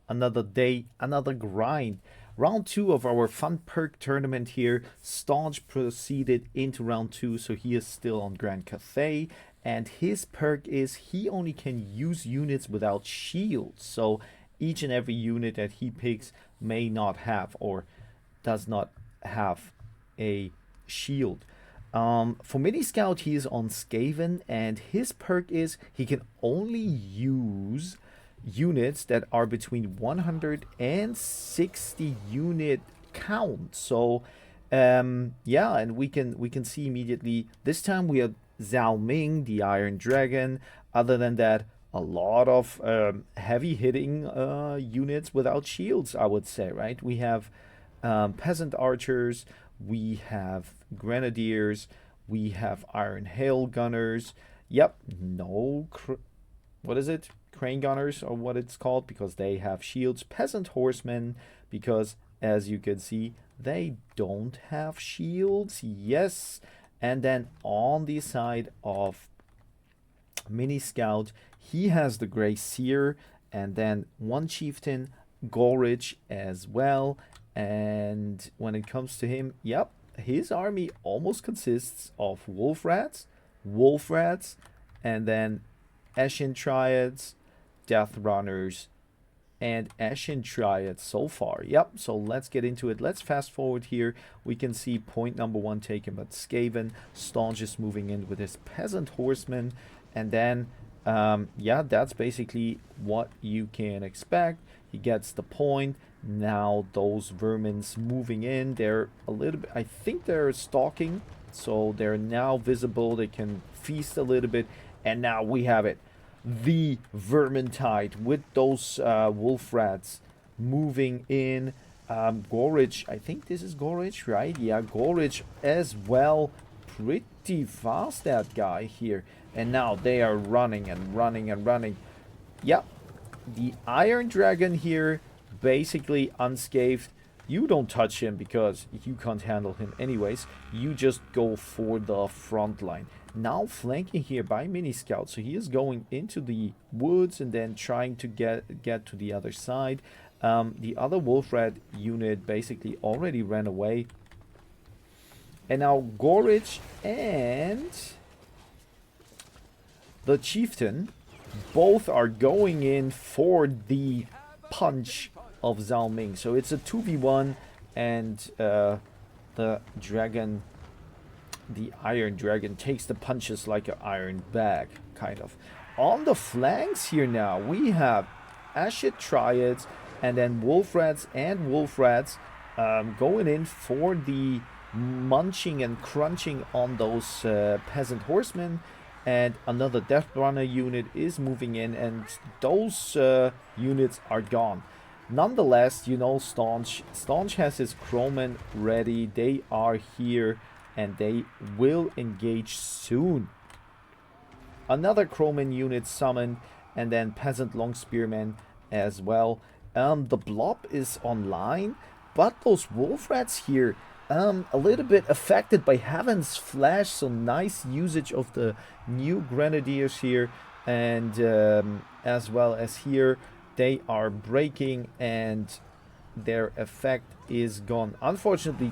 another day, another grind. Round 2 of our fun perk tournament here. Staunch proceeded into round 2, so he is still on Grand Cathay. And his perk is he only can use units without shields. So each and every unit that he picks may not have or does not have a shield. For miniscout, he is on Skaven, and his perk is he can only use units that are between 100 and 60 unit count. So yeah, and we can see immediately this time we have Zhao Ming, the Iron Dragon. Other than that, a lot of heavy hitting units without shields, I would say, right? We have peasant archers, we have grenadiers, we have iron hail gunners. Yep, no, what is it? Crane gunners, or what it's called, because they have shields. Peasant horsemen, because as you can see, they don't have shields. Yes, and then on the side of Mini Scout, he has the Grey Seer, and then one chieftain, Gorich, as well. And when it comes to him, yep, his army almost consists of wolf rats, and then Ashen Triads, Death Runners, and Ashen Triads so far. Yep, so let's get into it. Let's fast forward here. We can see point number 1 taken, but Skaven. Staunch is moving in with his Peasant Horseman, and then yeah, that's basically what you can expect. He gets the point. Now those vermins moving in, they're a little bit, I think they're stalking, so they're now visible. They can feast a little bit, and now we have it, the Vermintide with those wolf rats moving in. Gorich, I think this is Gorich, right? Yeah, Gorich as well. Pretty fast, that guy here. And now they are running and running and running. Yep, the Iron Dragon here, basically unscathed. You don't touch him because you can't handle him anyways. You just go for the front line. Now flanking here by Mini Scout. So he is going into the woods and then trying to get to the other side. The other Wolf Rat unit basically already ran away. And now Gorich and the Chieftain both are going in for the punch of Zhao Ming. So it's a 2v1, and the dragon, the Iron Dragon, takes the punches like an iron bag, kind of. On the flanks here now, we have Ashen Triads, and then Wolf Rats and Wolf Rats going in for the munching and crunching on those Peasant Horsemen. And another Death Runner unit is moving in, and those units are gone. Nonetheless, you know, Staunch has his Crowmen ready. They are here, and they will engage soon. Another Crowman unit summoned, and then Peasant Long Spearmen as well. The Blob is online, but those Wolf Rats here, a little bit affected by Heaven's Flash, so nice usage of the new Grenadiers here, and as well as here, they are breaking and their effect is gone. Unfortunately,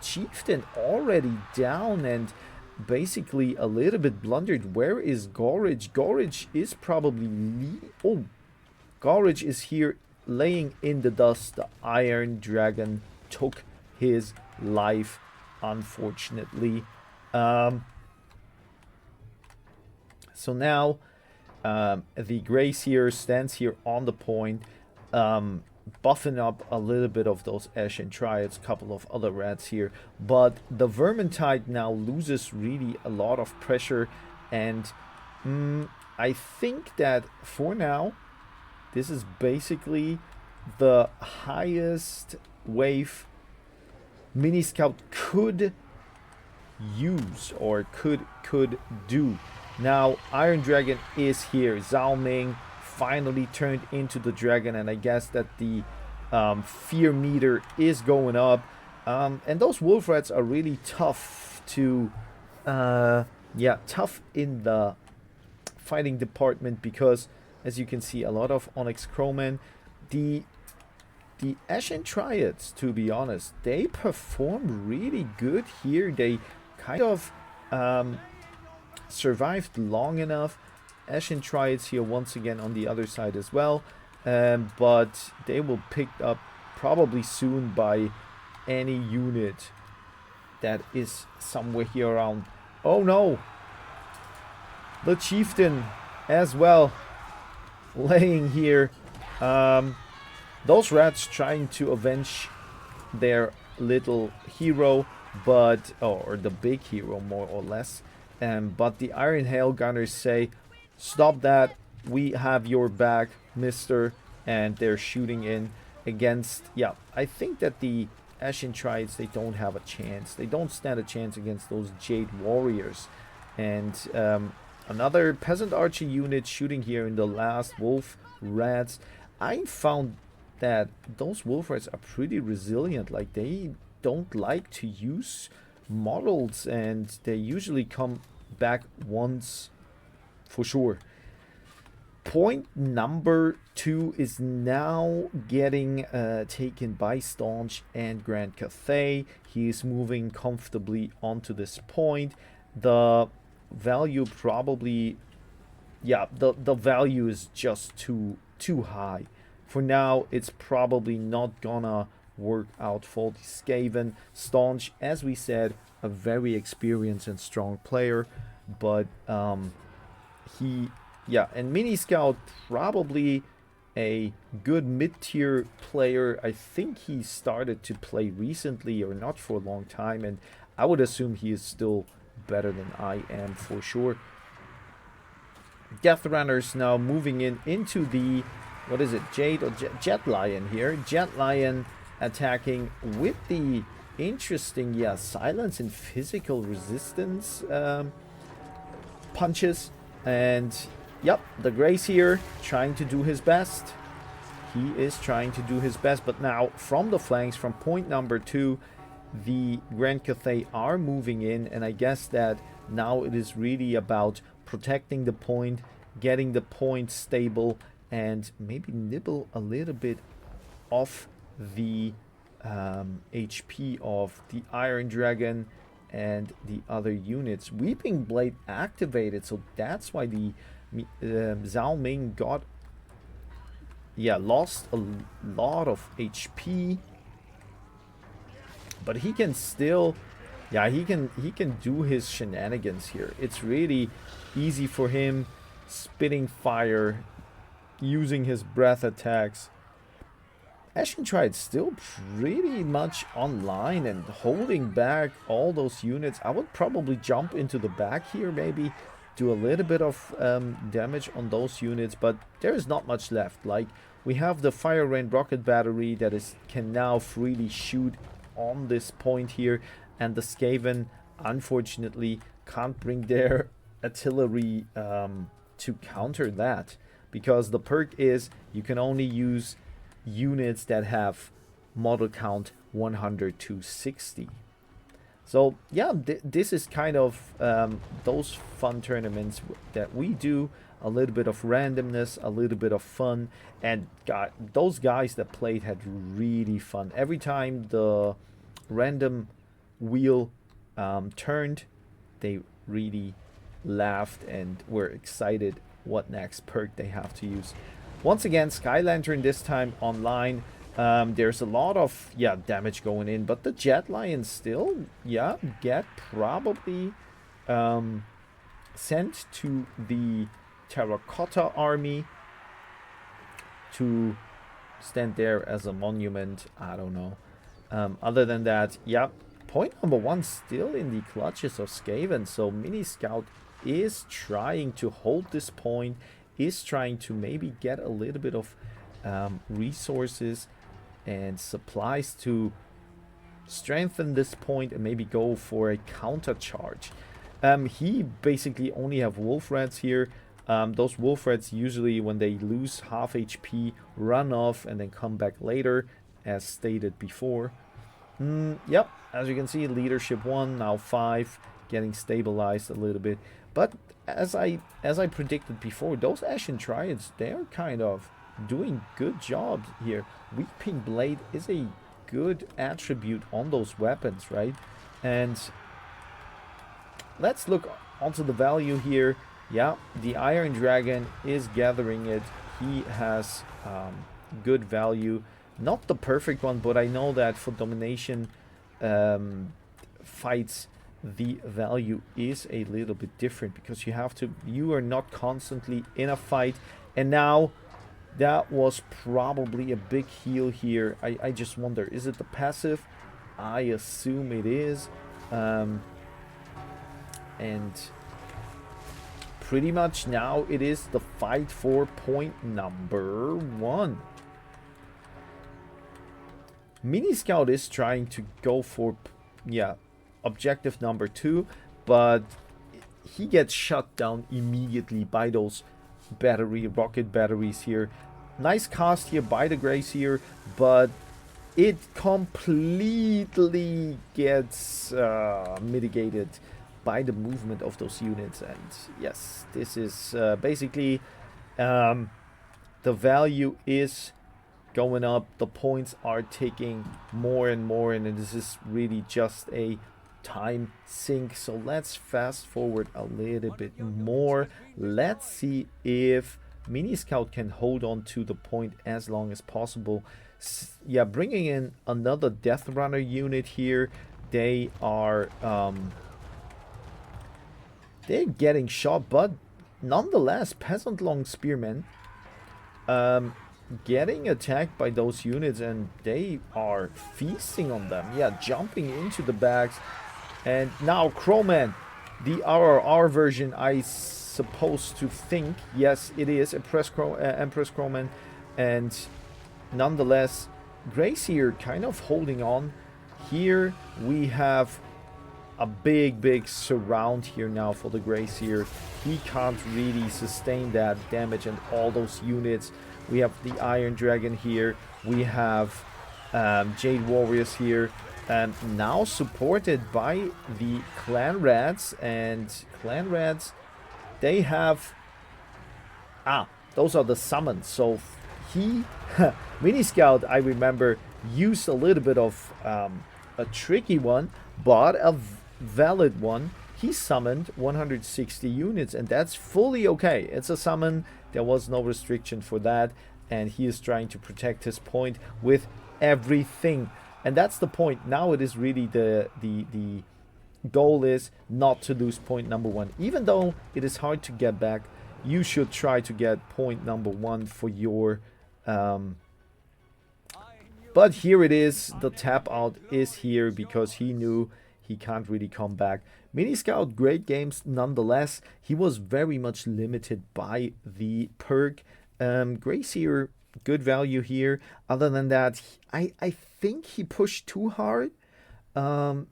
Chieftain already down and basically a little bit blundered. Where is Gorich? Gorich is probably Gorich is here laying in the dust. The Iron Dragon took his life, unfortunately. So now the Grey Seer stands here on the point, buffing up a little bit of those Ashen Triads, couple of other rats here, but the Vermintide now loses really a lot of pressure, and I think that for now this is basically the highest wave Mini Scout could use or could do. Now Iron Dragon is here. Zhao Ming finally turned into the dragon, and I guess that the fear meter is going up. And those wolf rats are really tough to tough in the fighting department, because as you can see, a lot of Onyx Crowmen, the Ashen Triads, to be honest, they perform really good here. They kind of survived long enough. Ashen Triads here once again on the other side as well. But they will pick up probably soon by any unit that is somewhere here around. Oh no! The Chieftain as well, laying here. Those rats trying to avenge their little hero, but or the big hero more or less. But the Iron Hail Gunners say, "Stop that! We have your back, Mister." And they're shooting in against. Yeah, I think that the Ashen Triads, they don't have a chance. They don't stand a chance against those Jade Warriors. And another Peasant Archer unit shooting here in the last Wolf Rats. I found that those Wolf Rats are pretty resilient. Like, they don't like to use models, and they usually come back once for sure. Point number 2 is now getting taken by Staunch and Grand Cathay. He is moving comfortably onto this point. The value probably, yeah, the value is just too high. For now, it's probably not gonna work out for the Skaven. Staunch, as we said, a very experienced and strong player, but yeah, and miniscout, probably a good mid-tier player. I think he started to play recently or not for a long time, and I would assume he is still better than I am for sure. Death Runners now moving into the, what is it, Jade or Jet Lion here. Jet Lion attacking with the interesting, yeah, silence and physical resistance punches. And yep, the Grace here trying to do his best. He is trying to do his best, but now from the flanks, from point number 2, the Grand Cathay are moving in, and I guess that now it is really about protecting the point, getting the point stable, and maybe nibble a little bit off the HP of the Iron Dragon and the other units. Weeping Blade activated, so that's why the Zhao Ming got, yeah, lost a lot of HP, but he can still, yeah, he can do his shenanigans here. It's really easy for him, spitting fire, using his breath attacks. Ashen Triad still pretty much online and holding back all those units. I would probably jump into the back here, maybe do a little bit of damage on those units, but there is not much left. Like, we have the Fire Rain rocket battery that can now freely shoot on this point here, and the Skaven unfortunately can't bring their artillery to counter that, because the perk is you can only use units that have model count 100 to 60. So yeah, this is kind of those fun tournaments that we do. A little bit of randomness, a little bit of fun, and those guys that played had really fun. Every time the random wheel turned, they really laughed and were excited what next perk they have to use. Once again, Sky Lantern this time online. There's a lot of, yeah, damage going in, but the Jet Lions still, yeah, get probably sent to the Terracotta Army to stand there as a monument. I don't know. Other than that, yeah, point number 1 still in the clutches of Skaven. So miniscout is trying to hold this point, is trying to maybe get a little bit of resources and supplies to strengthen this point and maybe go for a counter charge. He basically only have Wolf Rats here. Those Wolf Rats usually, when they lose half HP, run off and then come back later, as stated before. Yep, as you can see, leadership 1, now 5, getting stabilized a little bit. But as I predicted before, those Ashen Triads, they're kind of doing good job here. Weeping Blade is a good attribute on those weapons, right? And let's look onto the value here. Yeah, the Iron Dragon is gathering it. He has good value. Not the perfect one, but I know that for domination fights, the value is a little bit different because you are not constantly in a fight. And now that was probably a big heal here. I just wonder, is it the passive? I assume it is. And pretty much now it is the fight for point number 1. Miniscout is trying to go for, yeah, objective number 2, but he gets shut down immediately by those rocket batteries here. Nice cast here by the Gracier, but it completely gets mitigated by the movement of those units. And yes, this is basically the value is going up, the points are taking more and more, and this is really just a time sink. So let's fast forward a little bit more. Let's see if Miniscout can hold on to the point as long as possible. Yeah, bringing in another Death Runner unit here. They are they're getting shot, but nonetheless, Peasant Long Spearmen getting attacked by those units, and they are feasting on them. Yeah, jumping into the bags. And now Crowman, the RRR version, I supposed to think. Yes, it is Empress Crowman. And nonetheless, Gracier kind of holding on. Here we have a big surround here now for the Gracier. He can't really sustain that damage and all those units. We have the Iron Dragon here. We have Jade Warriors here. And now supported by the Clan Rats. And Clan Rats, they have... those are the summons. So he... Miniscout, I remember, used a little bit of a tricky one, but a valid one. He summoned 160 units, and that's fully okay. It's a summon. There was no restriction for that, and he is trying to protect his point with everything. And that's the point. Now it is really the goal is not to lose point number 1. Even though it is hard to get back, you should try to get point number 1 for your... but here it is. The tap out is here because he knew he can't really come back. Miniscout, great games nonetheless. He was very much limited by the perk. Gracier, good value here. Other than that, I think he pushed too hard.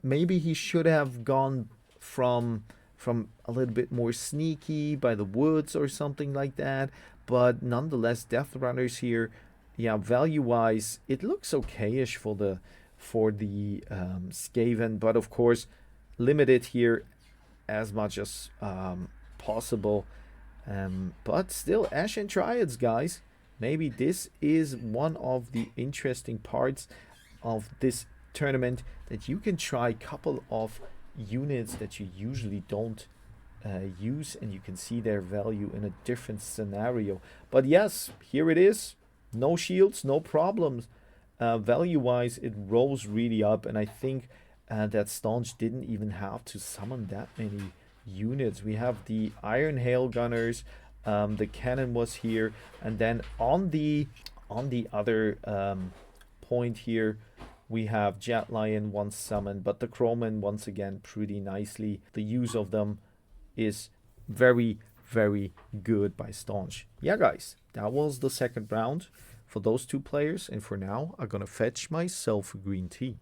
Maybe he should have gone from a little bit more sneaky by the woods or something like that. But nonetheless, Death Runners here, yeah, value wise, it looks okay-ish for the Skaven, but of course limited here as much as possible. But still, Ashen Triads, guys. Maybe this is one of the interesting parts of this tournament, that you can try a couple of units that you usually don't use, and you can see their value in a different scenario. But yes, here it is. No shields, no problems. Value-wise, it rose really up, and I think that Staunch didn't even have to summon that many units. We have the Iron Hail Gunners, the cannon was here, and then on the other point here, we have Jet Lion once summoned, but the Crowman once again pretty nicely. The use of them is very good by Staunch. Yeah, guys, that was the second round for those two players, and for now I'm gonna fetch myself a green tea.